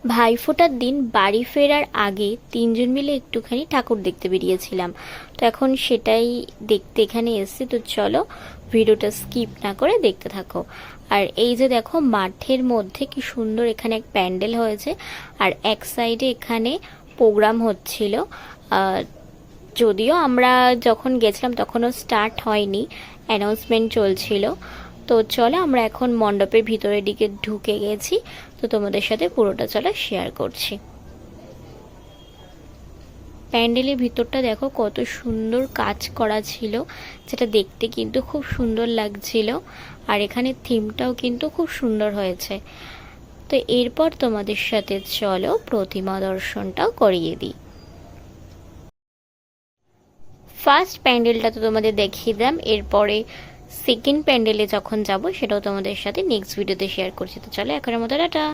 ভাইফোঁটার দিন বাড়ি ফেরার আগে তিনজন মিলে একটুখানি ঠাকুর দেখতে বেরিয়েছিলাম। তো এখন সেটাই দেখতে এখানে এসেছি। তো চলো ভিডিওটা স্কিপ না করে দেখতে থাকো। আর এই যে দেখো মাঠের মধ্যে কি সুন্দর এখানে এক প্যান্ডেল হয়েছে, আর এক সাইডে এখানে প্রোগ্রাম হচ্ছিল। যদিও আমরা যখন গেছিলাম তখনও স্টার্ট হয়নি, অ্যানাউন্সমেন্ট চলছিল। তো চলো আমরা এখন মণ্ডপের ভিতরের দিকে ঢুকে গেছি। তো তোমাদের সাথে পুরোটা চলো শেয়ার করছি। প্যান্ডেলের ভিতরটা দেখো কত সুন্দর কাজ করা ছিল, যেটা দেখতে কিন্তু খুব সুন্দর লাগছিল। আর এখানে থিমটাও কিন্তু খুব সুন্দর হয়েছে। তো এরপর তোমাদের সাথে চলো প্রতিমা দর্শনটাও করিয়ে দিই। ফার্স্ট প্যান্ডেলটা তো তোমাদের দেখিয়ে দিলাম, এরপরে সেকেন্ড প্যান্ডেলে যখন যাব সেটাও তোমাদের সাথে নেক্সট ভিডিওতে শেয়ার করছি। তো চলো এখনের মতো টাটা।